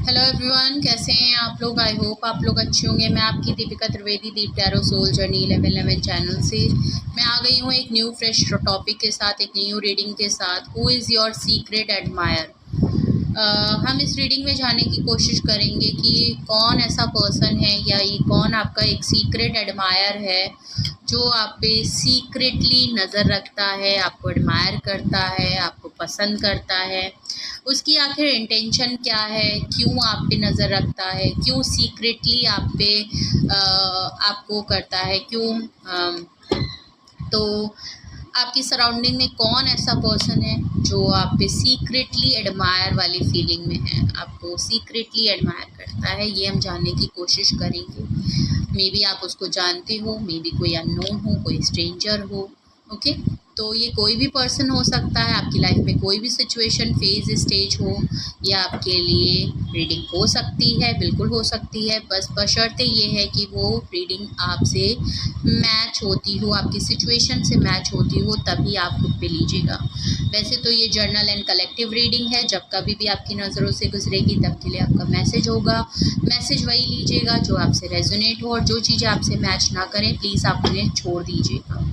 Hello everyone, कैसे हैं आप लोग। आई होप आप लोग अच्छे होंगे। मैं आपकी दीपिका त्रिवेदी, दीप टैरो सोल जर्नी 1111 चैनल से मैं आ गई हूँ एक न्यू फ्रेश टॉपिक के साथ, एक न्यू रीडिंग के साथ। Who is your secret admire. हम इस रीडिंग में जानने की कोशिश करेंगे कि कौन ऐसा पर्सन है या ये कौन आपका एक सीक्रेट एडमायर है जो आप पे सीक्रेटली नज़र रखता है, आपको एडमायर करता है, आपको पसंद करता है। उसकी आखिर इंटेंशन क्या है, क्यों आप पे नज़र रखता है, क्यों सीक्रेटली आप पे आपको करता है, क्यों तो आपकी सराउंडिंग में कौन ऐसा पर्सन है जो आप पे सीक्रेटली एडमायर वाली फीलिंग में है, आपको सीक्रेटली एडमायर करता है। ये हम जानने की कोशिश करेंगे। मे बी आप उसको जानते हो, मे बी कोई अननोन हो, कोई स्ट्रेंजर हो। ओके, तो ये कोई भी पर्सन हो सकता है। आपकी लाइफ में कोई भी सिचुएशन, फेज, स्टेज हो, या आपके लिए रीडिंग हो सकती है, बिल्कुल हो सकती है। बस बशर्ते ये है कि वो रीडिंग आपसे मैच होती हो, आपकी सिचुएशन से मैच होती हो, तभी आप खुद पे लीजिएगा। वैसे तो ये जर्नल एंड कलेक्टिव रीडिंग है। जब कभी भी आपकी नज़रों से गुजरेगी तब के लिए आपका मैसेज होगा। मैसेज वही लीजिएगा जो आपसे रेजोनेट हो, और जो चीज़ें आपसे मैच ना करें प्लीज़ आप उन्हें छोड़ दीजिएगा।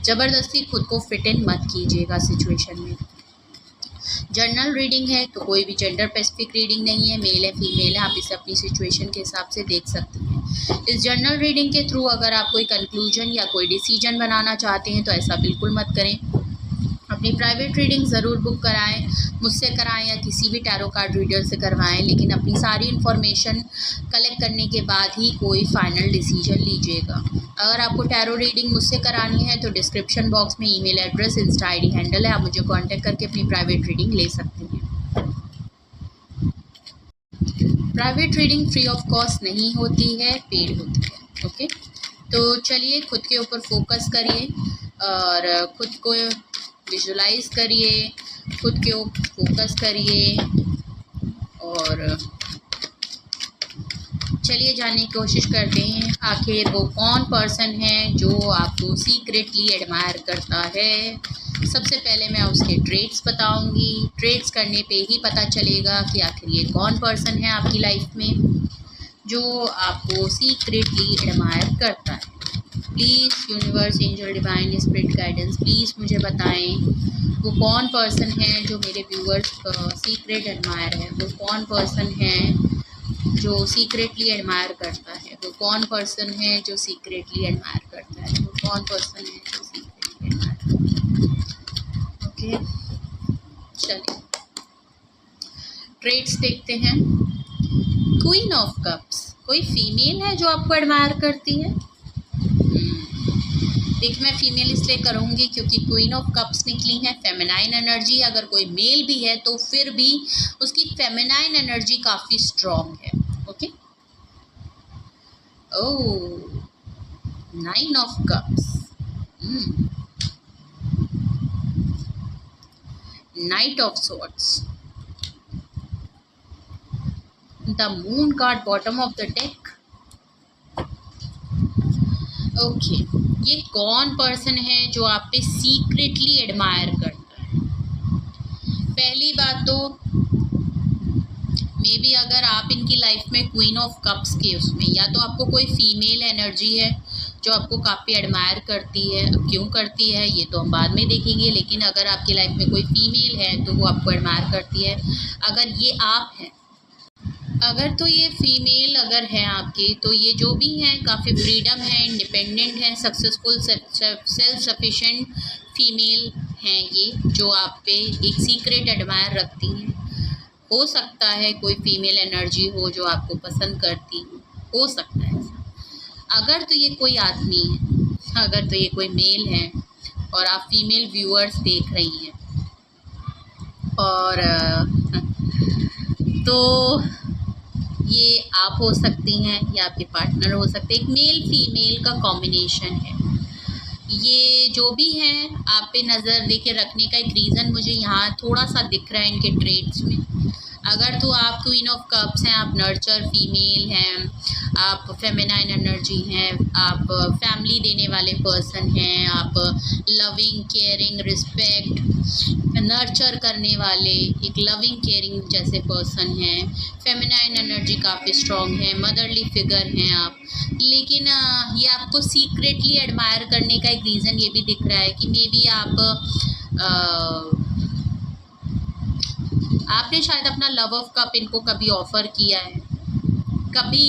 ज़बरदस्ती खुद को फिट इन मत कीजिएगा सिचुएशन में। जर्नल रीडिंग है तो कोई भी जेंडर स्पेसिफिक रीडिंग नहीं है, मेल है फीमेल है, आप इसे अपनी सिचुएशन के हिसाब से देख सकते हैं। इस जर्नल रीडिंग के थ्रू अगर आप कोई कंक्लूजन या कोई डिसीजन बनाना चाहते हैं तो ऐसा बिल्कुल मत करें। अपनी प्राइवेट रीडिंग ज़रूर बुक कराएं, मुझसे कराएं या किसी भी टैरो कार्ड रीडर से करवाएं, लेकिन अपनी सारी इन्फॉर्मेशन कलेक्ट करने के बाद ही कोई फाइनल डिसीजन लीजिएगा। अगर आपको टैरो रीडिंग मुझसे करानी है तो डिस्क्रिप्शन बॉक्स में email address, Insta ID handle है, आप मुझे कांटेक्ट करके अपनी प्राइवेट रीडिंग ले सकते हैं। Private reading free of cost नहीं होती है, पेड होती है। ओके, तो चलिए खुद के ऊपर फोकस करिए और खुद को विजुलाइज करिए, खुद के ऊपर फोकस करिए और चलिए जानने की कोशिश करते हैं आखिर वो कौन पर्सन है जो आपको सीक्रेटली एडमायर करता है। सबसे पहले मैं उसके ट्रेट्स बताऊंगी। ट्रेट्स करने पे ही पता चलेगा कि आखिर ये कौन पर्सन है आपकी लाइफ में जो आपको सीक्रेटली एडमायर करता है। Please universe, angel, divine, spirit guidance, please मुझे बताएं वो कौन पर्सन है जो मेरे व्यूअर्स का सीक्रेट एडमायर है। वो कौन पर्सन है जो सीक्रेटली एडमायर करता है। वो कौन पर्सन है जो सीक्रेटली एडमायर करता है। वो कौन पर्सन है जो सीक्रेटली एडमायर करता है। ओके, चलिए ट्रेट्स देखते हैं। क्वीन ऑफ कप्स, कोई फीमेल है जो आपको एडमायर करती है। देख, मैं फीमेल इसलिए करूँगी क्योंकि क्वीन ऑफ कप्स निकली है, फेमिनाइन एनर्जी। अगर कोई मेल भी है तो फिर भी उसकी फेमिनाइन एनर्जी काफ़ी स्ट्रॉन्ग है। Okay, oh, nine of cups, night of swords, the moon card bottom of the deck. Okay, ये कौन पर्सन है जो आप पे सीक्रेटली एडमायर करता है। पहली बात तो मे बी अगर आप इनकी लाइफ में क्वीन ऑफ कप्स के उसमें, या तो आपको कोई फीमेल एनर्जी है जो आपको काफ़ी एडमायर करती है। क्यों करती है ये तो हम बाद में देखेंगे, लेकिन अगर आपकी लाइफ में कोई फीमेल है तो वो आपको एडमायर करती है। अगर ये आप हैं, अगर तो ये फीमेल अगर है आपकी, तो ये जो भी हैं काफ़ी फ्रीडम है, इंडिपेंडेंट हैं, सक्सेसफुल, सेल्फ सफिशेंट फीमेल हैं ये, जो आप पे एक सीक्रेट एडमायर रखती हैं। हो सकता है कोई फीमेल एनर्जी हो जो आपको पसंद करती हो सकता है। अगर तो ये कोई आदमी है, अगर तो ये कोई मेल है और आप फीमेल व्यूअर्स देख रही हैं, और तो ये आप हो सकती हैं या आपके पार्टनर हो सकते हैं। एक मेल फीमेल का कॉम्बिनेशन है ये। जो भी हैं आप पे नज़र लेके रखने का एक रीज़न मुझे यहाँ थोड़ा सा दिख रहा है इनके ट्रेड्स में। अगर तो आप क्वीन ऑफ कप्स हैं, आप नर्चर फीमेल हैं, आप फेमिनाइन एनर्जी हैं, आप फैमिली देने वाले पर्सन हैं, आप लविंग केयरिंग रिस्पेक्ट नर्चर करने वाले एक लविंग केयरिंग जैसे पर्सन हैं, फेमिनाइन एनर्जी काफ़ी स्ट्रॉन्ग है, मदरली फिगर हैं आप। लेकिन ये आपको सीक्रेटली एडमायर करने का एक रीज़न ये भी दिख रहा है कि मे बी आपने शायद अपना लव ऑफ कप इनको कभी ऑफ़र किया है, कभी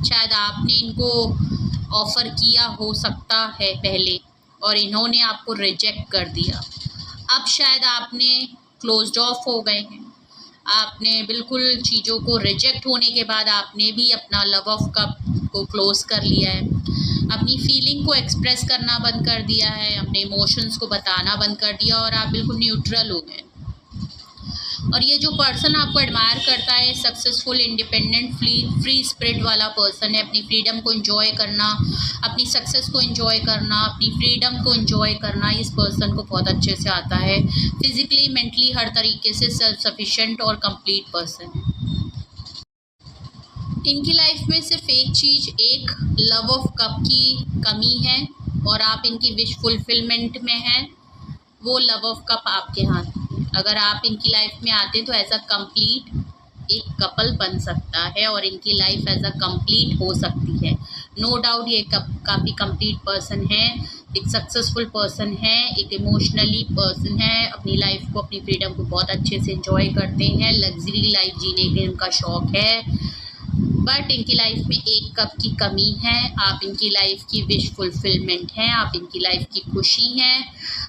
शायद आपने इनको ऑफ़र किया हो सकता है पहले, और इन्होंने आपको रिजेक्ट कर दिया। अब शायद आपने क्लोज्ड ऑफ हो गए हैं, आपने बिल्कुल चीज़ों को रिजेक्ट होने के बाद आपने भी अपना लव ऑफ कप को क्लोज़ कर लिया है, अपनी फीलिंग को एक्सप्रेस करना बंद कर दिया है, अपने इमोशंस को बताना बंद कर दिया और आप बिल्कुल न्यूट्रल हो गए। और ये जो पर्सन आपको एडमायर करता है, सक्सेसफुल इंडिपेंडेंट फ्री स्पिरिट वाला पर्सन है, अपनी फ्रीडम को एंजॉय करना, अपनी सक्सेस को एंजॉय करना, अपनी फ्रीडम को एंजॉय करना इस पर्सन को बहुत अच्छे से आता है। फिजिकली मेंटली हर तरीके से सेल्फ सफिशिएंट और कंप्लीट पर्सन है। इनकी लाइफ में सिर्फ एक चीज़, एक लव ऑफ कप की कमी है और आप इनकी विश फुलफिलमेंट में हैं। वो लव ऑफ कप आपके हाथ में। अगर आप इनकी लाइफ में आते हैं तो एज अ कंप्लीट एक कपल बन सकता है और इनकी लाइफ एज अ कंप्लीट हो सकती है। नो डाउट ये काफ़ी कंप्लीट पर्सन है, एक सक्सेसफुल पर्सन है, एक इमोशनली पर्सन है, अपनी लाइफ को, अपनी फ्रीडम को बहुत अच्छे से एंजॉय करते हैं, लग्जरी लाइफ जीने के इनका शौक़ है। बट इनकी लाइफ में एक कप की कमी है। आप इनकी लाइफ की विश फुलफिलमेंट हैं, आप इनकी लाइफ की खुशी हैं,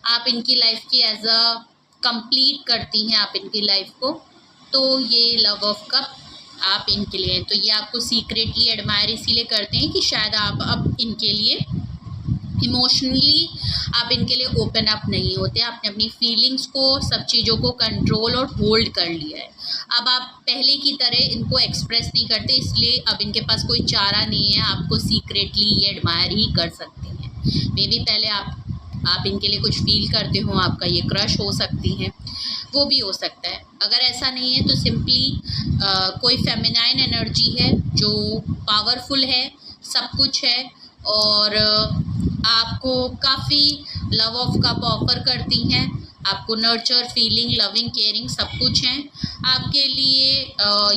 आप इनकी लाइफ की एज अ कंप्लीट करती हैं आप इनकी लाइफ को। तो ये लव ऑफ कप आप इनके लिए हैं। तो ये आपको सीक्रेटली एडमायर इसीलिए करते हैं कि शायद आप अब इनके लिए इमोशनली आप इनके लिए ओपन अप नहीं होते। आपने अपनी फीलिंग्स को, सब चीज़ों को कंट्रोल और होल्ड कर लिया है। अब आप पहले की तरह इनको एक्सप्रेस नहीं करते, इसलिए अब इनके पास कोई चारा नहीं है, आपको सीक्रेटली ये एडमायर ही कर सकते हैं। मे बी पहले आप इनके लिए कुछ फील करते हो, आपका ये क्रश हो सकती हैं, वो भी हो सकता है। अगर ऐसा नहीं है तो सिंपली कोई फेमिनाइन एनर्जी है जो पावरफुल है, सब कुछ है और आपको काफ़ी लव ऑफ कप ऑफर करती हैं, आपको नर्चर फीलिंग लविंग केयरिंग सब कुछ हैं आपके लिए।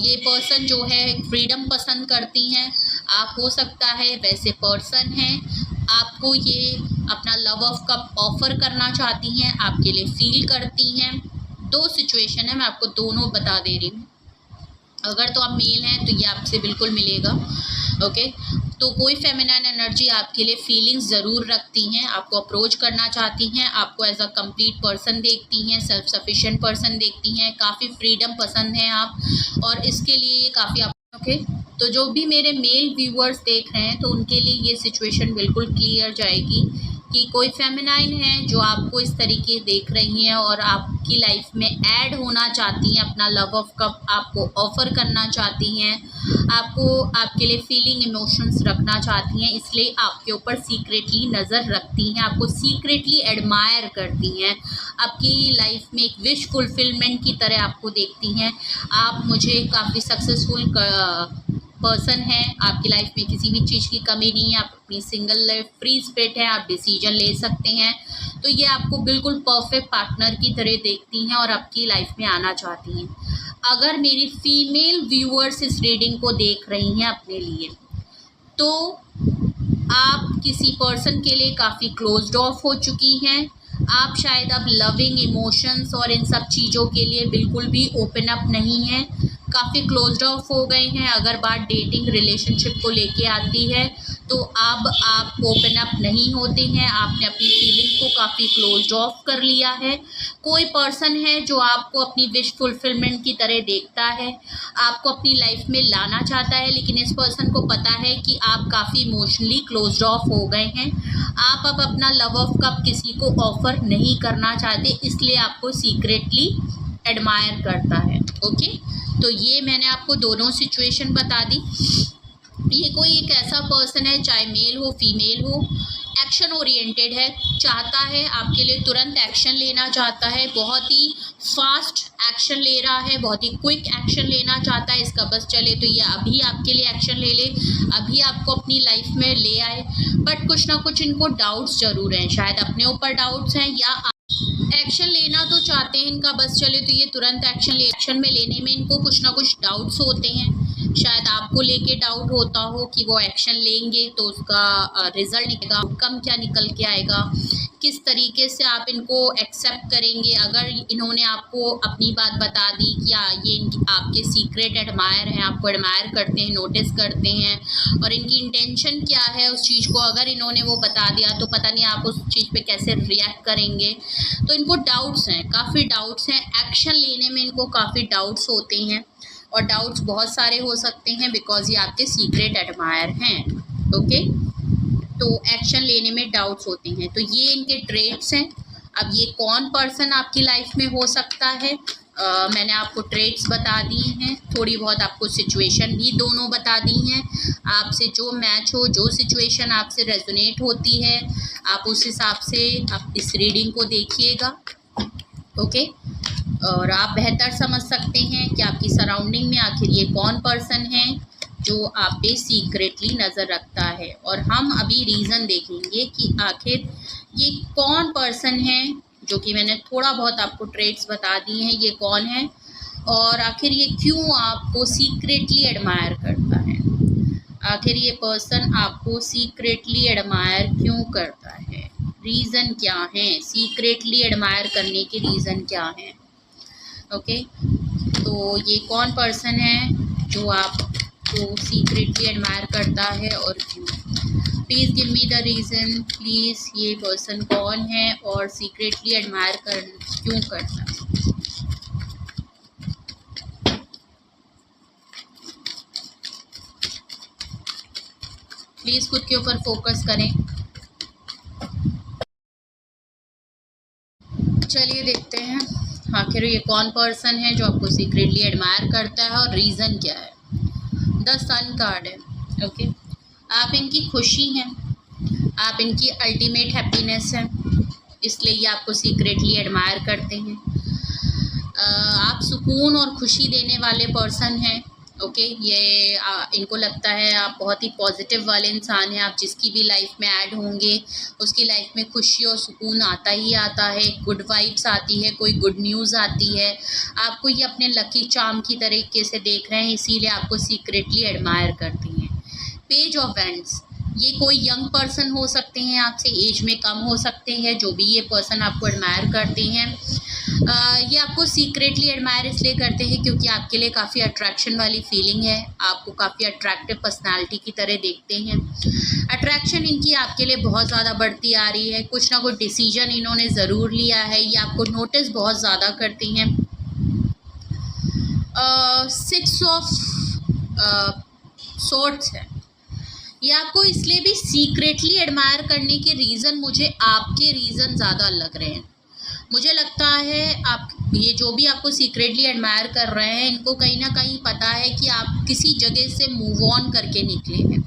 ये पर्सन जो है फ्रीडम पसंद करती हैं, आप हो सकता है वैसे पर्सन हैं, आपको ये अपना लव ऑफ कप ऑफ़र करना चाहती हैं, आपके लिए फील करती हैं। दो सिचुएशन है, मैं आपको दोनों बता दे रही हूँ। अगर तो आप मेल हैं तो ये आपसे बिल्कुल मिलेगा, ओके। तो कोई फेमिनाइन एनर्जी आपके लिए फीलिंग्स ज़रूर रखती हैं, आपको अप्रोच करना चाहती हैं, आपको एज अ कंप्लीट पर्सन देखती हैं, सेल्फ सफिशिएंट पर्सन देखती हैं, काफ़ी फ्रीडम पसंद हैं आप और इसके लिए ये काफ़ी ओके। तो जो भी मेरे मेल व्यूअर्स देख रहे हैं तो उनके लिए ये सिचुएशन बिल्कुल क्लियर जाएगी कि कोई फेमिनाइन है जो आपको इस तरीके देख रही हैं और आपकी लाइफ में ऐड होना चाहती हैं, अपना लव ऑफ कप आपको ऑफ़र करना चाहती हैं, आपको आपके लिए फीलिंग इमोशंस रखना चाहती हैं, इसलिए आपके ऊपर सीक्रेटली नज़र रखती हैं, आपको सीक्रेटली एडमायर करती हैं, आपकी लाइफ में एक विश फुलफिलमेंट की तरह आपको देखती हैं। आप मुझे काफ़ी सक्सेसफुल पर्सन है, आपकी लाइफ में किसी भी चीज़ की कमी नहीं है, आप अपनी सिंगल लाइफ फ्री स्पिरिट है, आप डिसीजन ले सकते हैं। तो ये आपको बिल्कुल परफेक्ट पार्टनर की तरह देखती हैं और आपकी लाइफ में आना चाहती हैं। अगर मेरी फीमेल व्यूअर्स इस रीडिंग को देख रही हैं अपने लिए, तो आप किसी पर्सन के लिए काफ़ी क्लोज्ड ऑफ हो चुकी हैं, आप शायद अब लविंग इमोशंस और इन सब चीज़ों के लिए बिल्कुल भी ओपन अप नहीं हैं, काफ़ी क्लोज्ड ऑफ हो गए हैं। अगर बात डेटिंग रिलेशनशिप को लेके आती है तो अब आप ओपन अप नहीं होते हैं, आपने अपनी फीलिंग को काफ़ी क्लोज्ड ऑफ कर लिया है। कोई पर्सन है जो आपको अपनी विश फुलफिलमेंट की तरह देखता है, आपको अपनी लाइफ में लाना चाहता है, लेकिन इस पर्सन को पता है कि आप काफ़ी इमोशनली क्लोज्ड ऑफ हो गए हैं। आप अब अपना लव ऑफ कप किसी को ऑफ़र नहीं करना चाहते, इसलिए आपको सीक्रेटली एडमायर करता है, ओके। तो ये मैंने आपको दोनों सिचुएशन बता दी। ये कोई एक ऐसा पर्सन है, चाहे मेल हो फीमेल हो, एक्शन ओरिएंटेड है, चाहता है आपके लिए तुरंत एक्शन लेना चाहता है, बहुत ही फास्ट एक्शन ले रहा है, बहुत ही क्विक एक्शन लेना चाहता है। इसका बस चले तो ये अभी आपके लिए एक्शन ले ले, अभी आपको अपनी लाइफ में ले आए। बट कुछ ना कुछ इनको डाउट्स ज़रूर हैं, शायद अपने ऊपर डाउट्स हैं या एक्शन लेना तो चाहते हैं, इनका बस चले तो ये तुरंत एक्शन में लेने में इनको कुछ ना कुछ डाउट्स होते हैं। शायद आपको लेके डाउट होता हो कि वो एक्शन लेंगे तो उसका रिजल्ट निकलेगा, आउटकम क्या निकल के आएगा, किस तरीके से आप इनको एक्सेप्ट करेंगे। अगर इन्होंने आपको अपनी बात बता दी कि ये आपके सीक्रेट एडमायर हैं, आपको एडमायर करते हैं, नोटिस करते हैं, और इनकी इंटेंशन क्या है उस चीज़ को अगर इन्होंने वो बता दिया तो पता नहीं आप उस चीज़ पे कैसे रिएक्ट करेंगे। तो इनको डाउट्स हैं, काफ़ी डाउट्स हैं, एक्शन लेने में इनको काफ़ी डाउट्स होते हैं, और डाउट्स बहुत सारे हो सकते हैं बिकॉज ये आपके सीक्रेट एडमायर हैं। ओके, तो एक्शन लेने में डाउट्स होते हैं। तो ये इनके ट्रेट्स हैं। अब ये कौन पर्सन आपकी लाइफ में हो सकता है, मैंने आपको ट्रेट्स बता दिए हैं, थोड़ी बहुत आपको सिचुएशन भी दोनों बता दी हैं। आपसे जो मैच हो, जो सिचुएशन आपसे रेजोनेट होती है, आप उस हिसाब से आप इस रीडिंग को देखिएगा। ओके, और आप बेहतर समझ सकते हैं कि आपकी सराउंडिंग में आखिर ये कौन पर्सन है जो आप पे सीक्रेटली नज़र रखता है। और हम अभी रीज़न देखेंगे कि आखिर ये कौन पर्सन है, जो कि मैंने थोड़ा बहुत आपको ट्रेट्स बता दिए हैं, ये कौन है और आखिर ये क्यों आपको सीक्रेटली एडमायर करता है। आखिर ये पर्सन आपको सीक्रेटली एडमायर क्यों करता है, रीज़न क्या है, सीक्रेटली एडमायर करने के रीज़न क्या हैं। ओके, तो ये कौन पर्सन है जो आपको सीक्रेटली एडमायर करता है और क्यों। Please give me the reason, please ये पर्सन कौन है और सीक्रेटली एडमायर क्यों करता है। प्लीज़ खुद के ऊपर फोकस करें। चलिए देखते हैं आखिर ये कौन पर्सन है जो आपको सीक्रेटली एडमायर करता है और रीज़न क्या है। द सन कार्ड है। ओके, आप इनकी खुशी हैं, आप इनकी अल्टीमेट हैप्पीनेस हैं, इसलिए ये आपको सीक्रेटली एडमायर करते हैं। आप सुकून और खुशी देने वाले पर्सन हैं। ओके, ये इनको लगता है आप बहुत ही पॉजिटिव वाले इंसान हैं। आप जिसकी भी लाइफ में ऐड होंगे उसकी लाइफ में खुशी और सुकून आता ही आता है, गुड वाइब्स आती है, कोई गुड न्यूज़ आती है। आपको ये अपने लकी चार्म की तरीके से देख रहे हैं, इसीलिए आपको सीक्रेटली एडमायर करते हैं। पेज ऑफ वैंड्स, ये कोई यंग पर्सन हो सकते हैं, आपसे एज में कम हो सकते हैं, जो भी ये पर्सन आपको एडमायर करते हैं। ये आपको सीक्रेटली एडमायर इसलिए करते हैं क्योंकि आपके लिए काफ़ी अट्रैक्शन वाली फीलिंग है, आपको काफ़ी अट्रैक्टिव पर्सनालिटी की तरह देखते हैं। अट्रैक्शन इनकी आपके लिए बहुत ज़्यादा बढ़ती आ रही है, कुछ ना कुछ डिसीजन इन्होंने ज़रूर लिया है, ये आपको नोटिस बहुत ज़्यादा करती हैं। 6 ऑफ सोर्ड्स है, ये आपको इसलिए भी सीक्रेटली एडमायर करने के रीज़न मुझे आपके रीज़न ज़्यादा लग रहे हैं। मुझे लगता है आप ये जो भी आपको सीक्रेटली एडमायर कर रहे हैं, इनको कहीं ना कहीं पता है कि आप किसी जगह से मूव ऑन करके निकले हैं।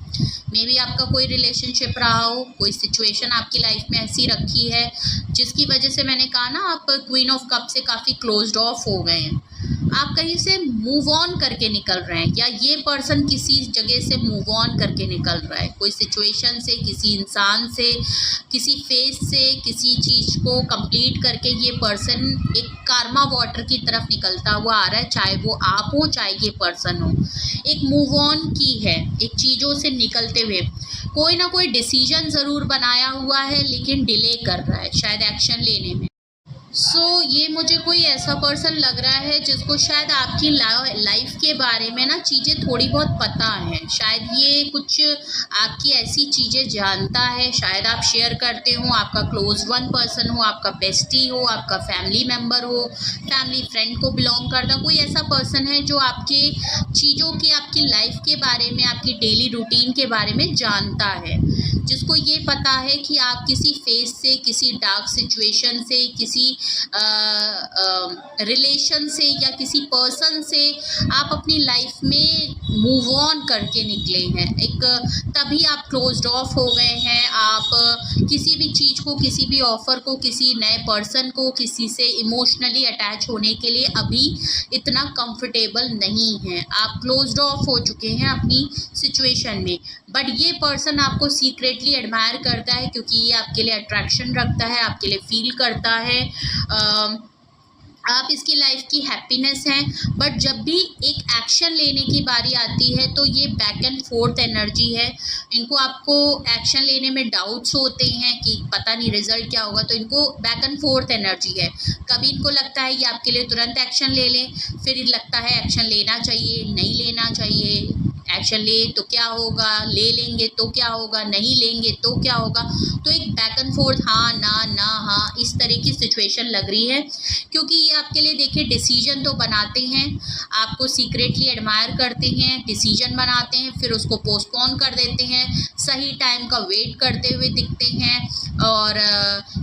मे बी आपका कोई रिलेशनशिप रहा हो, कोई सिचुएशन आपकी लाइफ में ऐसी रखी है जिसकी वजह से मैंने कहा ना आप क्वीन ऑफ कप से काफ़ी क्लोज्ड ऑफ हो गए हैं, आप कहीं से मूव ऑन करके निकल रहे हैं, या ये पर्सन किसी जगह से मूव ऑन करके निकल रहा है, कोई सिचुएशन से, किसी इंसान से, किसी फेज से, किसी चीज़ को कंप्लीट करके ये पर्सन एक कार्मा वाटर की तरफ निकलता हुआ आ रहा है, चाहे वो आप हो चाहे ये पर्सन हो। एक मूव ऑन की है, एक चीज़ों से निकलते हुए कोई ना कोई डिसीजन ज़रूर बनाया हुआ है, लेकिन डिले कर रहा है शायद एक्शन लेने में। ये मुझे कोई ऐसा पर्सन लग रहा है जिसको शायद आपकी लाइफ के बारे में ना चीज़ें थोड़ी बहुत पता है, शायद ये कुछ आपकी ऐसी चीज़ें जानता है, शायद आप शेयर करते हो, आपका क्लोज वन पर्सन हो, आपका बेस्टी हो, आपका फैमिली मेम्बर हो, फैमिली फ्रेंड को बिलोंग करता, कोई ऐसा पर्सन है जो आपके चीज़ों की, आपकी लाइफ के बारे में, आपकी डेली रूटीन के बारे में जानता है, जिसको ये पता है कि आप किसी फेज से, किसी डार्क सिचुएशन से, किसी रिलेशन से या किसी पर्सन से आप अपनी लाइफ में मूव ऑन करके निकले हैं। एक तभी आप क्लोज्ड ऑफ हो गए हैं। आप किसी भी चीज़ को, किसी भी ऑफ़र को, किसी नए पर्सन को, किसी से इमोशनली अटैच होने के लिए अभी इतना कंफर्टेबल नहीं हैं। आप क्लोज्ड ऑफ हो चुके हैं अपनी सिचुएशन में। बट ये पर्सन आपको सीक्रेटली एडमायर करता है, क्योंकि ये आपके लिए अट्रैक्शन रखता है, आपके लिए फील करता है। आप इसकी लाइफ की हैप्पीनेस हैं। बट जब भी एक एक्शन लेने की बारी आती है तो ये बैक एंड फोर्थ एनर्जी है। इनको आपको एक्शन लेने में डाउट्स होते हैं कि पता नहीं रिजल्ट क्या होगा, तो इनको बैक एंड फोर्थ एनर्जी है। कभी इनको लगता है कि आपके लिए तुरंत एक्शन ले लें, फिर लगता है एक्शन लेना चाहिए, नहीं लेना चाहिए, एक्शन ले तो क्या होगा, ले लेंगे तो क्या होगा, नहीं लेंगे तो क्या होगा। तो एक बैक एंड फोर्थ, हाँ ना हाँ, इस तरह की सिचुएशन लग रही है। क्योंकि ये आपके लिए देखिए डिसीजन तो बनाते हैं, आपको सीक्रेटली एडमायर करते हैं, डिसीजन बनाते हैं, फिर उसको पोस्टपोन कर देते हैं, सही टाइम का वेट करते हुए दिखते हैं। और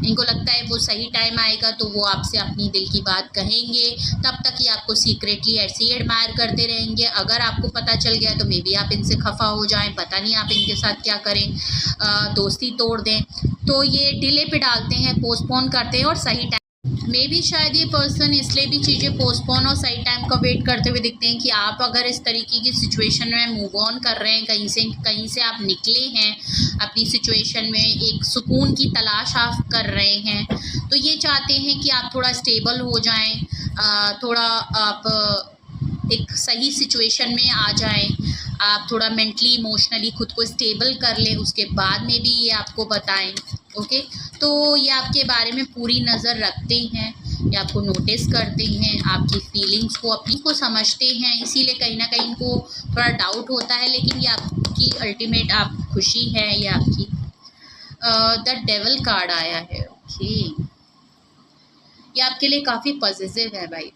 इनको लगता है वो सही टाइम आएगा तो वो आपसे अपनी दिल की बात कहेंगे। तब तक ये आपको सीक्रेटली ऐसे ही एडमायर करते रहेंगे। अगर आपको पता चल गया तो मे बी आप इनसे खफा हो जाएं, पता नहीं आप इनके साथ क्या करें, दोस्ती तोड़ दें। तो ये डिले पे डालते हैं, पोस्टपोन करते हैं और सही टाइम मे भी शायद ये पर्सन इसलिए भी चीज़ें पोस्टपोन और सही टाइम का वेट करते हुए दिखते हैं कि आप अगर इस तरीके की सिचुएशन में मूव ऑन कर रहे हैं, कहीं से आप निकले हैं अपनी सिचुएशन में, एक सुकून की तलाश आप कर रहे हैं, तो ये चाहते हैं कि आप थोड़ा स्टेबल हो जाएं, थोड़ा आप एक सही सिचुएशन में आ जाएं, आप थोड़ा मेंटली इमोशनली खुद को स्टेबल कर लें, उसके बाद में भी ये आपको बताएं। ओके, तो ये आपके बारे में पूरी नज़र रखते हैं, ये आपको नोटिस करते हैं, आपकी फीलिंग्स को, अपनी को समझते हैं। इसीलिए कहीं ना कहीं इनको थोड़ा डाउट होता है, लेकिन ये आपकी अल्टीमेट आप खुशी है। ये आपकी द डेविल कार्ड आया है। ओके, ये आपके लिए काफ़ी पॉजिटिव है भाई।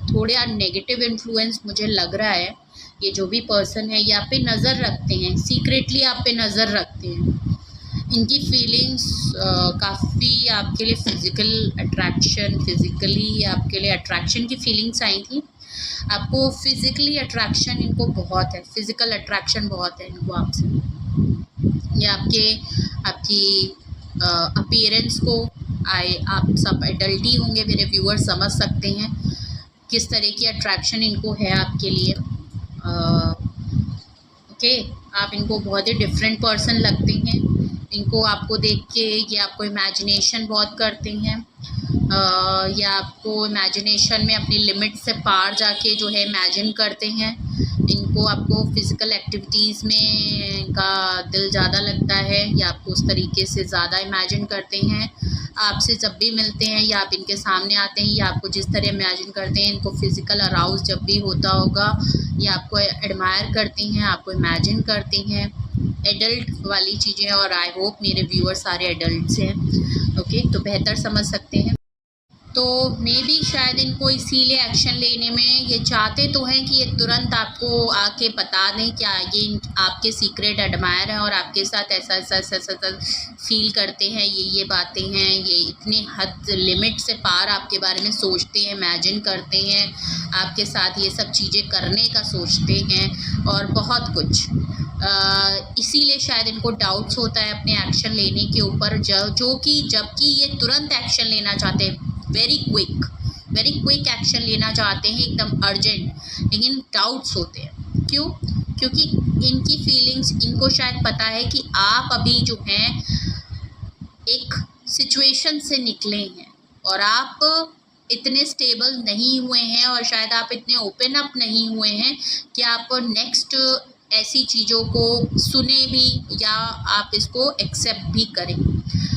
थोड़ा नेगेटिव इन्फ्लुएंस मुझे लग रहा है। ये जो भी पर्सन है ये आप पे नज़र रखते हैं, सीक्रेटली आप पे नज़र रखते हैं। इनकी फीलिंग्स काफ़ी आपके लिए फिज़िकली आपके लिए अट्रैक्शन की फीलिंग्स आई थी। आपको फिज़िकली अट्रैक्शन इनको बहुत है, फिज़िकल अट्रैक्शन बहुत है इनको आपसे। ये आपकी अपीयरेंस को आप सब एडल्ट ही होंगे, मेरे व्यूअर्स समझ सकते हैं किस तरह की अट्रैक्शन इनको है आपके लिए। ओके, आप इनको बहुत ही डिफरेंट पर्सन लगते हैं। इनको आपको देख के ये आपको इमेजिनेशन बहुत करते हैं, या आपको इमेजिनेशन में अपनी लिमिट से पार जाके जो है इमेजिन करते हैं। इनको आपको फ़िज़िकल एक्टिविटीज़ में इनका दिल ज़्यादा लगता है, या आपको उस तरीके से ज़्यादा इमेजिन करते हैं। आपसे जब भी मिलते हैं या आप इनके सामने आते हैं, या आपको जिस तरह इमेजिन करते हैं, इनको फ़िज़िकल अराउज़ जब भी होता होगा, ये आपको एडमायर करते हैं, आपको इमेजिन करते हैं। एडल्ट वाली चीज़ें, और आई होप मेरे व्यूअर्स सारे एडल्ट्स हैं। ओके, तो बेहतर समझ सकते हैं। तो मे बी शायद इनको इसीलिए एक्शन लेने में ये चाहते तो हैं कि ये तुरंत आपको आके बता दें कि ये आपके सीक्रेट एडमायर हैं और आपके साथ ऐसा फील करते हैं, ये बातें हैं, ये इतने हद लिमिट से पार आपके बारे में सोचते हैं, इमेजिन करते हैं, आपके साथ ये सब चीज़ें करने का सोचते हैं और बहुत कुछ। इसीलिए शायद इनको डाउट्स होता है अपने एक्शन लेने के ऊपर, जबकि ये तुरंत एक्शन लेना चाहते हैं, वेरी क्विक एक्शन लेना चाहते हैं, एकदम अर्जेंट, लेकिन डाउट्स होते हैं। क्यों? क्योंकि इनकी फीलिंग्स, इनको शायद पता है कि आप अभी जो हैं एक सिचुएशन से निकले हैं और आप इतने स्टेबल नहीं हुए हैं, और शायद आप इतने ओपन अप नहीं हुए हैं कि आप नेक्स्ट ऐसी चीज़ों को सुने भी या आप इसको एक्सेप्ट भी करें।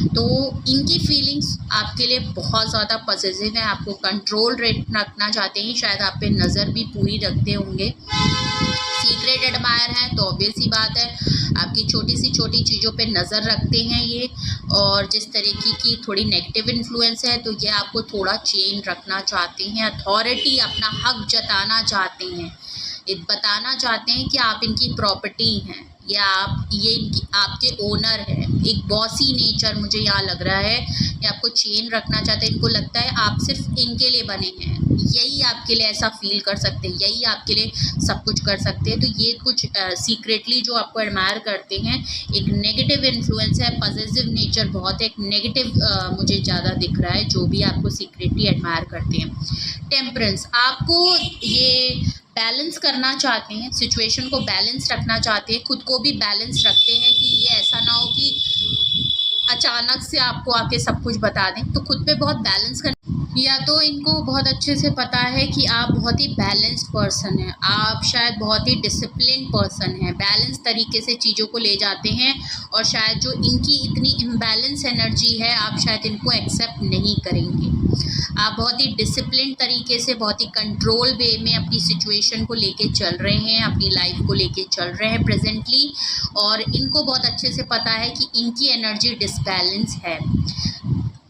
तो इनकी फीलिंग्स आपके लिए बहुत ज़्यादा पॉजिटिव है, आपको कंट्रोल रखना चाहते हैं, शायद आप पे नज़र भी पूरी रखते होंगे। सीक्रेट एडमायर हैं तो ऑब्वियस ही बात है, आपकी छोटी चीज़ों पे नज़र रखते हैं ये, और जिस तरीके की थोड़ी नेगेटिव इन्फ्लुएंस है तो ये आपको थोड़ा चेन रखना चाहते हैं, अथॉरिटी, अपना हक जताना चाहते हैं, बताना चाहते हैं कि आप इनकी प्रॉपर्टी हैं, ये आपके ओनर है। एक बॉसी नेचर मुझे यहाँ लग रहा है, ये आपको चेन रखना चाहते हैं। इनको लगता है आप सिर्फ इनके लिए बने हैं, यही आपके लिए ऐसा फील कर सकते हैं, यही आपके लिए सब कुछ कर सकते हैं। तो ये कुछ सीक्रेटली जो आपको एडमायर करते हैं, एक नेगेटिव इन्फ्लुएंस है, पॉजिटिव नेचर बहुत है, एक नेगेटिव मुझे ज़्यादा दिख रहा है जो भी आपको सीक्रेटली एडमायर करते हैं। टेम्परेंस, आपको ये बैलेंस करना चाहते हैं, सिचुएशन को बैलेंस रखना चाहते हैं, खुद को भी बैलेंस रखते हैं कि ये ऐसा ना हो कि अचानक से आपको आके सब कुछ बता दें। तो खुद पे बहुत बैलेंस कर, या तो इनको बहुत अच्छे से पता है कि आप बहुत ही बैलेंस्ड पर्सन हैं, आप शायद बहुत ही डिसिप्लिन पर्सन हैं, बैलेंस तरीके से चीज़ों को ले जाते हैं, और शायद जो इनकी इतनी इम्बैलेंस एनर्जी है आप शायद इनको एक्सेप्ट नहीं करेंगे। आप बहुत ही डिसिप्लिन तरीके से, बहुत ही कंट्रोल वे में अपनी सिचुएशन को लेके चल रहे हैं, अपनी लाइफ को लेके चल रहे हैं प्रेजेंटली, और इनको बहुत अच्छे से पता है कि इनकी एनर्जी डिसबैलेंस है,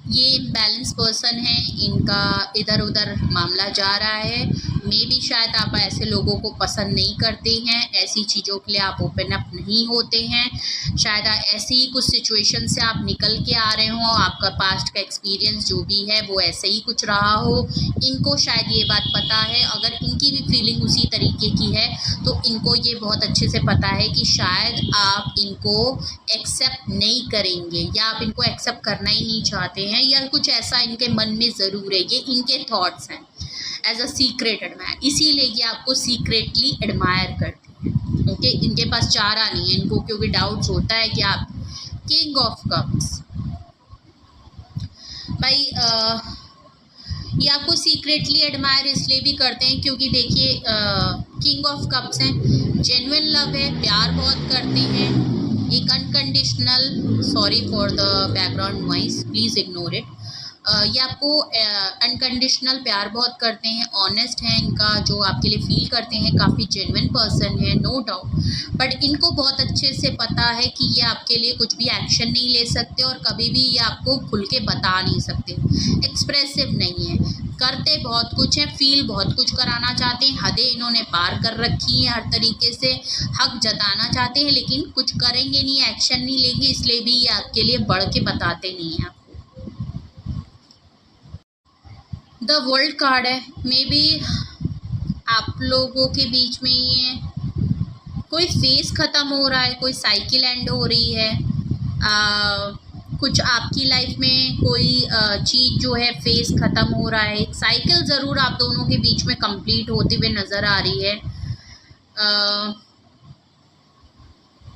ये इम्बैलेंस पर्सन है, इनका इधर उधर मामला जा रहा है। मे भी शायद आप ऐसे लोगों को पसंद नहीं करते हैं, ऐसी चीज़ों के लिए आप ओपन अप नहीं होते हैं, शायद ऐसी ही कुछ सिचुएशन से आप निकल के आ रहे हो, आपका पास्ट का एक्सपीरियंस जो भी है वो ऐसे ही कुछ रहा हो। इनको शायद ये बात पता है, अगर इनकी भी फीलिंग उसी तरीके की है तो इनको ये बहुत अच्छे से पता है कि शायद आप इनको एक्सेप्ट नहीं करेंगे, या आप इनको एक्सेप्ट करना ही नहीं चाहते हैं, या कुछ ऐसा इनके मन में ज़रूर है, ये इनके थॉट्स हैं एज अ सीक्रेट एडमायर, इसीलिए ये आपको सीक्रेटली एडमायर करते हैं। ओके, इनके पास चारा नहीं है इनको, क्योंकि डाउट्स होता है कि आप किंग ऑफ कप्स भाई, ये आपको सीक्रेटली एडमायर इसलिए भी करते हैं क्योंकि देखिए किंग ऑफ कप्स हैं, जेन्युइन लव है, प्यार बहुत करते हैं, एक unconditional, sorry for the background noise, please ignore it. ये आपको अनकंडीशनल प्यार बहुत करते हैं, ऑनेस्ट हैं, इनका जो आपके लिए फील करते हैं, काफ़ी जेन्युइन पर्सन है, नो डाउट। बट इनको बहुत अच्छे से पता है कि ये आपके लिए कुछ भी एक्शन नहीं ले सकते, और कभी भी ये आपको खुल के बता नहीं सकते, एक्सप्रेसिव नहीं है, करते बहुत कुछ है, फील बहुत कुछ कराना चाहते हैं, हदें इन्होंने पार कर रखी हैं, हर तरीके से हक जताना चाहते हैं, लेकिन कुछ करेंगे नहीं, एक्शन नहीं लेंगे, इसलिए भी ये आपके लिए बढ़ के बताते नहीं हैं। द वर्ल्ड कार्ड है, मे बी आप लोगों के बीच में ये कोई फेस ख़त्म हो रहा है, कोई साइकिल एंड हो रही है, कुछ आपकी लाइफ में कोई चीज़ जो है फेस ख़त्म हो रहा है, एक साइकिल ज़रूर आप दोनों के बीच में कंप्लीट होते हुए नज़र आ रही है।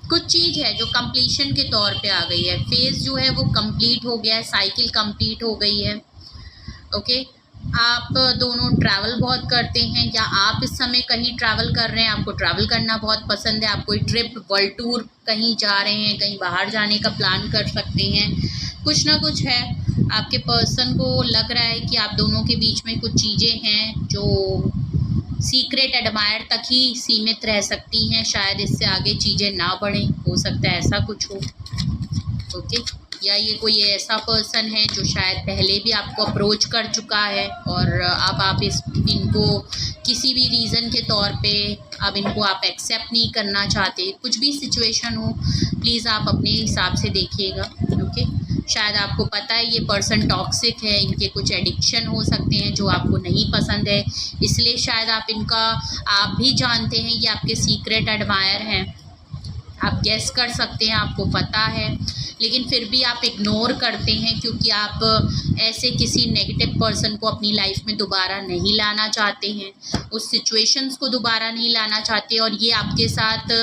कुछ चीज़ है जो कंप्लीशन के तौर पे आ गई है, फेज़ जो है वो कंप्लीट हो गया है, साइकिल कंप्लीट हो गई है। ओके, आप दोनों ट्रैवल बहुत करते हैं, या आप इस समय कहीं ट्रैवल कर रहे हैं, आपको ट्रैवल करना बहुत पसंद है, आप कोई ट्रिप, वर्ल्ड टूर कहीं जा रहे हैं, कहीं बाहर जाने का प्लान कर सकते हैं, कुछ ना कुछ है। आपके पर्सन को लग रहा है कि आप दोनों के बीच में कुछ चीज़ें हैं जो सीक्रेट एडमायर तक ही सीमित रह सकती हैं, शायद इससे आगे चीज़ें ना बढ़ें, हो सकता है ऐसा कुछ हो। ओके, या ये कोई ऐसा पर्सन है जो शायद पहले भी आपको अप्रोच कर चुका है, और अब आप इनको किसी भी रीज़न के तौर पे अब इनको आप एक्सेप्ट नहीं करना चाहते, कुछ भी सिचुएशन हो, प्लीज़ आप अपने हिसाब से देखिएगा। ओके, शायद आपको पता है ये पर्सन टॉक्सिक है, इनके कुछ एडिक्शन हो सकते हैं जो आपको नहीं पसंद है, इसलिए शायद आप भी जानते हैं ये आपके सीक्रेट एडमायर हैं, आप गेस कर सकते हैं, आपको पता है, लेकिन फिर भी आप इग्नोर करते हैं क्योंकि आप ऐसे किसी नेगेटिव पर्सन को अपनी लाइफ में दोबारा नहीं लाना चाहते हैं, उस सिचुएशंस को दोबारा नहीं लाना चाहते, और ये आपके साथ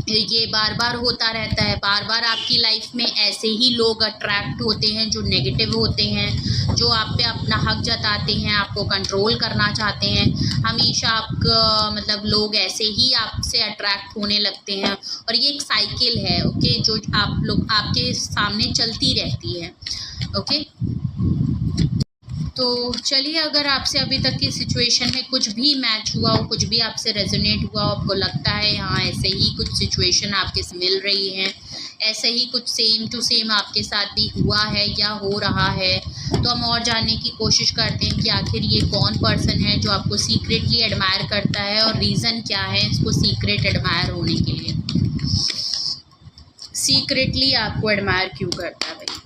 ये बार बार होता रहता है, बार बार आपकी लाइफ में ऐसे ही लोग अट्रैक्ट होते हैं जो नेगेटिव होते हैं, जो आप पे अपना हक जताते हैं, आपको कंट्रोल करना चाहते हैं, हमेशा आपका मतलब लोग ऐसे ही आपसे अट्रैक्ट होने लगते हैं, और ये एक साइकिल है। ओके, जो आप लोग आपके सामने चलती रहती है। ओके, तो चलिए, अगर आपसे अभी तक की सिचुएशन में कुछ भी मैच हुआ हो, कुछ भी आपसे रेजोनेट हुआ हो, आपको लगता है हाँ ऐसे ही कुछ सिचुएशन आपके से मिल रही है, ऐसे ही कुछ सेम टू सेम आपके साथ भी हुआ है या हो रहा है। तो हम और जानने की कोशिश करते हैं कि आखिर ये कौन पर्सन है जो आपको सीक्रेटली एडमायर करता है और रीज़न क्या है इसको सीक्रेट एडमायर होने के लिए। सीक्रेटली आपको एडमायर क्यों करता है भाई,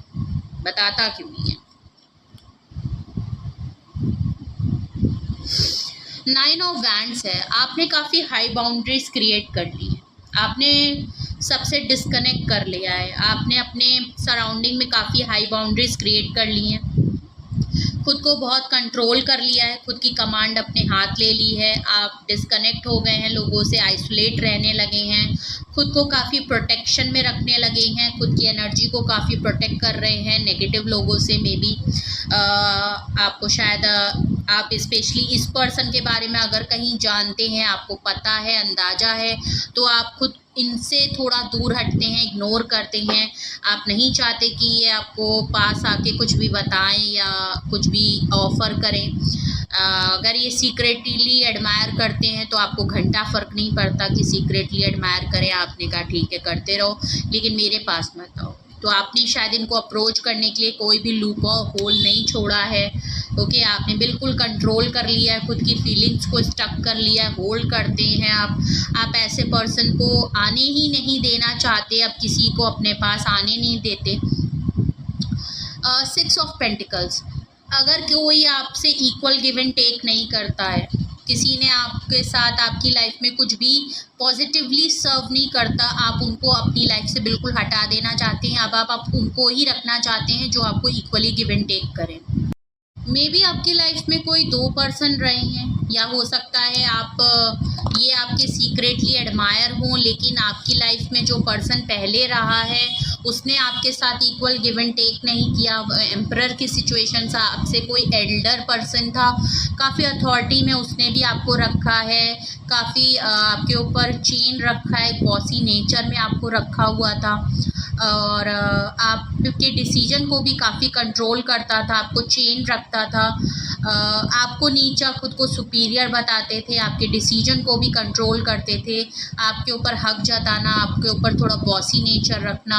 बताता क्यों नहीं है। 9 ऑफ वैंड्स है, आपने काफ़ी हाई बाउंड्रीज क्रिएट कर ली है, आपने सबसे डिस्कनेक्ट कर लिया है, आपने अपने सराउंडिंग में काफ़ी हाई बाउंड्रीज क्रिएट कर ली हैं, खुद को बहुत कंट्रोल कर लिया है, खुद की कमांड अपने हाथ ले ली है, आप डिस्कनेक्ट हो गए हैं, लोगों से आइसोलेट रहने लगे हैं, खुद को काफ़ी प्रोटेक्शन में रखने लगे हैं, खुद की एनर्जी को काफ़ी प्रोटेक्ट कर रहे हैं नेगेटिव लोगों से। मे बी आपको शायद आप स्पेशली इस पर्सन के बारे में अगर कहीं जानते हैं, आपको पता है, अंदाज़ा है, तो आप खुद इनसे थोड़ा दूर हटते हैं, इग्नोर करते हैं। आप नहीं चाहते कि ये आपको पास आके कुछ भी बताएं या कुछ भी ऑफ़र करें। अगर ये सीक्रेटली एडमायर करते हैं तो आपको घंटा फ़र्क नहीं पड़ता कि सीक्रेटली एडमायर करें, आपने कहा ठीक है करते रहो लेकिन मेरे पास मत आओ। तो आपने शायद इनको अप्रोच करने के लिए कोई भी लूप होल नहीं छोड़ा है। ओके, आपने बिल्कुल कंट्रोल कर लिया है, खुद की फीलिंग्स को स्टक कर लिया है, होल्ड करते हैं आप ऐसे पर्सन को आने ही नहीं देना चाहते, अब किसी को अपने पास आने नहीं देते। 6 ऑफ पेंटिकल्स, अगर कोई आपसे इक्वल गिव एंड टेक नहीं करता है, किसी ने आपके साथ आपकी लाइफ में कुछ भी पॉजिटिवली सर्व नहीं करता, आप उनको अपनी लाइफ से बिल्कुल हटा देना चाहते हैं। अब आप उनको ही रखना चाहते हैं जो आपको इक्वली गिव एंड टेक करें। मे बी आपकी लाइफ में कोई 2 पर्सन रहे हैं, या हो सकता है ये आपके सीक्रेटली एडमायर हों, लेकिन आपकी लाइफ में जो पर्सन पहले रहा है उसने आपके साथ इक्वल गिव एंड टेक नहीं किया। एम्परर की सिचुएशन था, आपसे कोई एल्डर पर्सन था, काफ़ी अथॉरिटी में उसने भी आपको रखा है, काफ़ी आपके ऊपर चेन रखा है, बॉसी नेचर में आपको रखा हुआ था, और आपके डिसीजन को भी काफ़ी कंट्रोल करता था, आपको चेन रखता था, आपको नीचा खुद को सुपीरियर बताते थे, आपके डिसीजन को भी कंट्रोल करते थे, आपके ऊपर हक जताना, आपके ऊपर थोड़ा बॉसी नेचर रखना,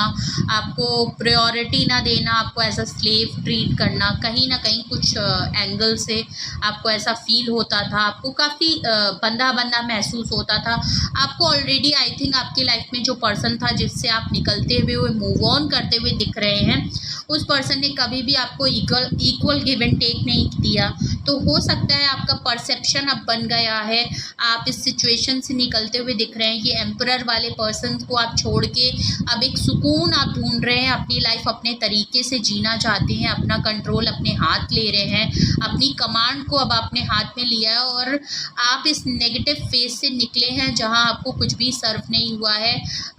आपको प्रायोरिटी ना देना, आपको एज अ स्लेव ट्रीट करना, कहीं ना कहीं कुछ एंगल से आपको ऐसा फील होता था, आपको काफ़ी बंधा बंधा महसूस होता था। आपको ऑलरेडी आई थिंक आपकी लाइफ में जो पर्सन था जिससे आप निकलते हुए मूव ऑन करते हुए दिख रहे हैं, उस पर्सन ने कभी भी आपको इक्वल गिव एंड टेक नहीं दिया। तो हो सकता है आपका परसेप्शन अब बन गया है, आप इस सिचुएशन से निकलते हुए दिख रहे हैं। ये एम्परर वाले पर्सन को आप छोड़ के अब एक सुकून आप ढूंढ रहे हैं, अपनी लाइफ अपने तरीके से जीना चाहते हैं, अपना कंट्रोल अपने हाथ ले रहे हैं, अपनी कमांड को अब अपने हाथ में लिया है, और आप इस नेगेटिव फेज से निकले हैं जहां आपको कुछ भी सर्व नहीं हुआ है।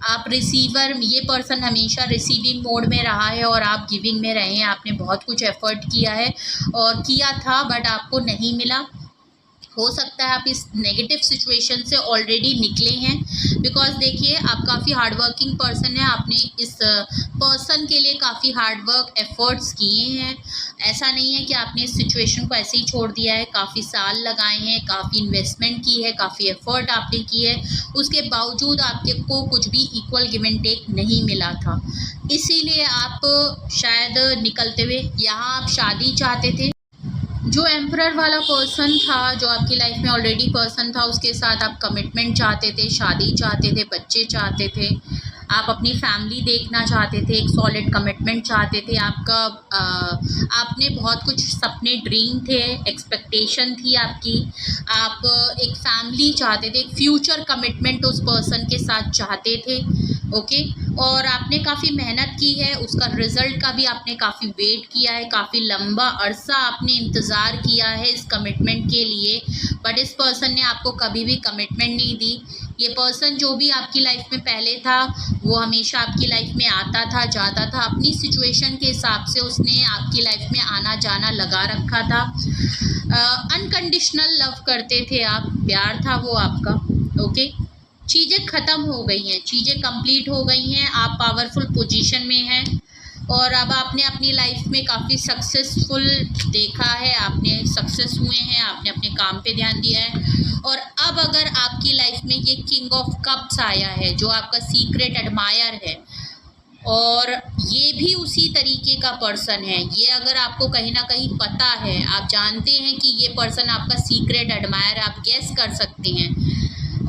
आप रिसीवर, ये पर्सन हमेशा रिसीविंग मोड में रहा है और आप गिविंग में रहे हैं। आपने बहुत कुछ एफर्ट किया है और किया था बट आपको नहीं मिला। हो सकता है आप इस नेगेटिव सिचुएशन से ऑलरेडी निकले हैं, बिकॉज देखिए आप काफ़ी हार्ड वर्किंग पर्सन है, आपने इस पर्सन के लिए काफ़ी हार्ड वर्क एफर्ट्स किए हैं। ऐसा नहीं है कि आपने इस सिचुएशन को ऐसे ही छोड़ दिया है, काफ़ी साल लगाए हैं, काफ़ी इन्वेस्टमेंट की है, काफ़ी एफर्ट आपने की है, उसके बावजूद आपको कुछ भी इक्वल गिव एंड टेक नहीं मिला था। इसीलिए आप शायद निकलते हुए यहाँ आप शादी चाहते थे। जो एम्परर वाला पर्सन था, जो आपकी लाइफ में ऑलरेडी पर्सन था, उसके साथ आप कमिटमेंट चाहते थे, शादी चाहते थे, बच्चे चाहते थे, आप अपनी फैमिली देखना चाहते थे, एक सॉलिड कमिटमेंट चाहते थे। आपने बहुत कुछ सपने, ड्रीम थे, एक्सपेक्टेशन थी आपकी, आप एक फैमिली चाहते थे, एक फ्यूचर कमिटमेंट उस पर्सन के साथ चाहते थे। ओके, और आपने काफ़ी मेहनत की है, उसका रिज़ल्ट का भी आपने काफ़ी वेट किया है, काफ़ी लंबा अरसा आपने इंतज़ार किया है इस कमिटमेंट के लिए, बट इस पर्सन ने आपको कभी भी कमिटमेंट नहीं दी। ये पर्सन जो भी आपकी लाइफ में पहले था वो हमेशा आपकी लाइफ में आता था, जाता था, अपनी सिचुएशन के हिसाब से उसने आपकी लाइफ में आना जाना लगा रखा था। अनकंडीशनल लव करते थे आप, प्यार था वो आपका। ओके, चीज़ें ख़त्म हो गई हैं, चीज़ें कंप्लीट हो गई हैं, आप पावरफुल पोजीशन में हैं और अब आपने अपनी लाइफ में काफ़ी सक्सेसफुल देखा है, आपने सक्सेस हुए हैं, आपने अपने काम पे ध्यान दिया है। और अब अगर आपकी लाइफ में ये किंग ऑफ कप्स आया है जो आपका सीक्रेट एडमायर है, और ये भी उसी तरीके का पर्सन है। ये अगर आपको कहीं ना कहीं पता है, आप जानते हैं कि ये पर्सन आपका सीक्रेट एडमायर, आप गेस कर सकते हैं,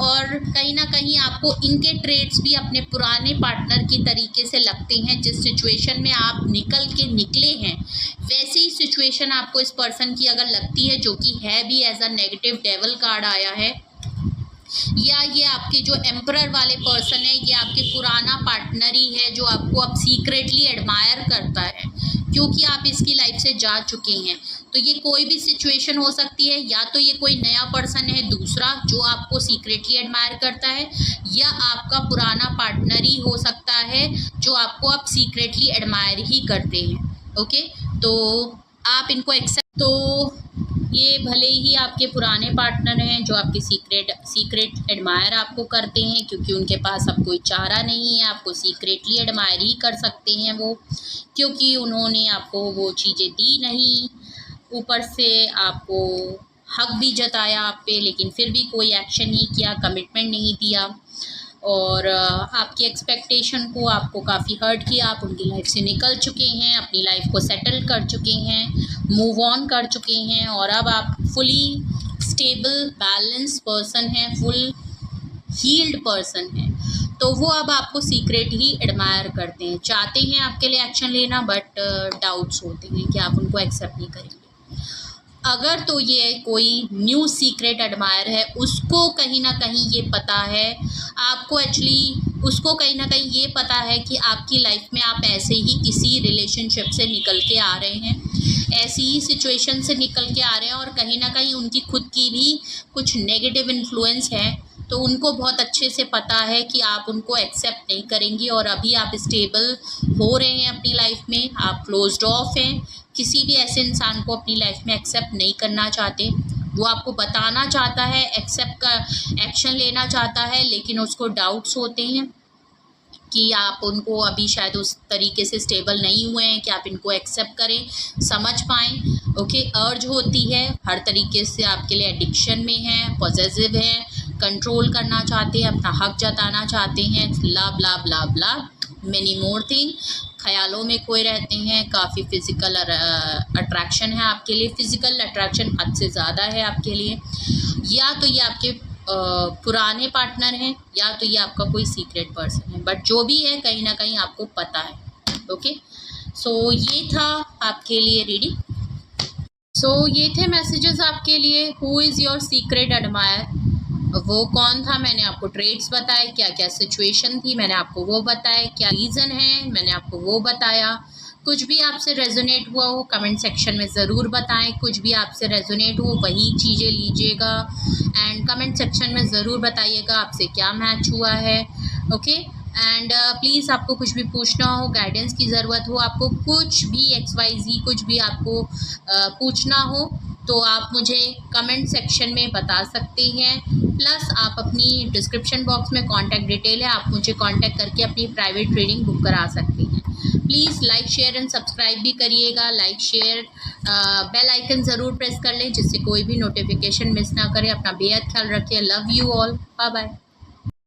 और कहीं ना कहीं आपको इनके ट्रेड्स भी अपने पुराने पार्टनर की तरीके से लगते हैं। जिस सिचुएशन में आप निकल के निकले हैं वैसे ही सिचुएशन आपको इस पर्सन की अगर लगती है, जो कि है भी as a negative devil card आया है, या ये आपके जो एम्परर वाले पर्सन है ये आपके पुराना पार्टनर ही है जो आपको अब सीक्रेटली एडमायर करता है, क्योंकि आप इसकी लाइफ से जा चुके हैं। तो ये कोई भी सिचुएशन हो सकती है, या तो ये कोई नया पर्सन है दूसरा जो आपको सीक्रेटली एडमायर करता है, या आपका पुराना पार्टनर ही हो सकता है जो आपको अब सीक्रेटली एडमायर ही करते हैं। ओके, तो आप इनको एक्सेप्ट, तो ये भले ही आपके पुराने पार्टनर हैं जो आपके सीक्रेट एडमायर आपको करते हैं, क्योंकि उनके पास अब कोई चारा नहीं है, आपको सीक्रेटली एडमायर ही कर सकते हैं वो, क्योंकि उन्होंने आपको वो चीज़ें दी नहीं, ऊपर से आपको हक भी जताया आप पे, लेकिन फिर भी कोई एक्शन नहीं किया, कमिटमेंट नहीं दिया, और आपकी एक्सपेक्टेशन को आपको काफ़ी हर्ट किया। आप उनकी लाइफ से निकल चुके हैं, अपनी लाइफ को सेटल कर चुके हैं, मूव ऑन कर चुके हैं, और अब आप फुली स्टेबल बैलेंस पर्सन हैं, फुल हील्ड पर्सन हैं। तो वो अब आपको सीक्रेट ही एडमायर करते हैं, चाहते हैं आपके लिए एक्शन लेना, बट डाउट्स होते हैं कि आप उनको एक्सेप्ट नहीं करेंगे। अगर तो ये कोई न्यू सीक्रेट एडमायर है, उसको कहीं ना कहीं ये पता है, आपको एक्चुअली उसको कहीं ना कहीं ये पता है कि आपकी लाइफ में आप ऐसे ही किसी रिलेशनशिप से निकल के आ रहे हैं, ऐसी ही सिचुएशन से निकल के आ रहे हैं, और कहीं ना कहीं उनकी खुद की भी कुछ नेगेटिव इन्फ्लुएंस है। तो उनको बहुत अच्छे से पता है कि आप उनको एक्सेप्ट नहीं करेंगी, और अभी आप स्टेबल हो रहे हैं अपनी लाइफ में, आप क्लोज्ड ऑफ हैं, किसी भी ऐसे इंसान को अपनी लाइफ में एक्सेप्ट नहीं करना चाहते। वो आपको बताना चाहता है, एक्सेप्ट का एक्शन लेना चाहता है, लेकिन उसको डाउट्स होते हैं कि आप उनको अभी शायद उस तरीके से स्टेबल नहीं हुए हैं कि आप इनको एक्सेप्ट करें, समझ पाएँ। ओके, अर्ज होती है, हर तरीके से आपके लिए एडिक्शन में है, पॉसेसिव है, कंट्रोल करना चाहते हैं, अपना हक जताना चाहते हैं, ब्ला ब्ला ब्ला ब्ला मेनी मोर थिंग। ख्यालों में खोए रहते हैं, काफ़ी फिज़िकल अट्रैक्शन है आपके लिए, फ़िज़िकल अट्रैक्शन हद से ज़्यादा है आपके लिए। या तो ये आपके पुराने पार्टनर हैं, या तो ये आपका कोई सीक्रेट पर्सन है, बट जो भी है कहीं ना कहीं आपको पता है। ओके, सो ये था आपके लिए रीडिंग। सो ये थे मैसेजेस आपके लिए। Who is your secret admire, वो कौन था, मैंने आपको ट्रेड्स बताए, क्या क्या सिचुएशन थी मैंने आपको वो बताया, क्या रीज़न है मैंने आपको वो बताया। कुछ भी आपसे रेजोनेट हुआ हो कमेंट सेक्शन में ज़रूर बताएं, कुछ भी आपसे रेजोनेट हो वही चीज़ें लीजिएगा, एंड कमेंट सेक्शन में ज़रूर बताइएगा आपसे क्या मैच हुआ है। ओके, एंड प्लीज़ आपको कुछ भी पूछना हो, गाइडेंस की ज़रूरत हो, आपको कुछ भी XYZ कुछ भी आपको पूछना हो, तो आप मुझे कमेंट सेक्शन में बता सकते हैं। प्लस आप अपनी डिस्क्रिप्शन बॉक्स में कॉन्टैक्ट डिटेल है, आप मुझे कॉन्टैक्ट करके अपनी प्राइवेट रीडिंग बुक करा सकते हैं। Please like share and subscribe भी करिएगा। लाइक शेयर बेल आइकन ज़रूर प्रेस कर लें जिससे कोई भी नोटिफिकेशन मिस ना करें। अपना बेहद ख्याल रखिए। Love you all, bye bye.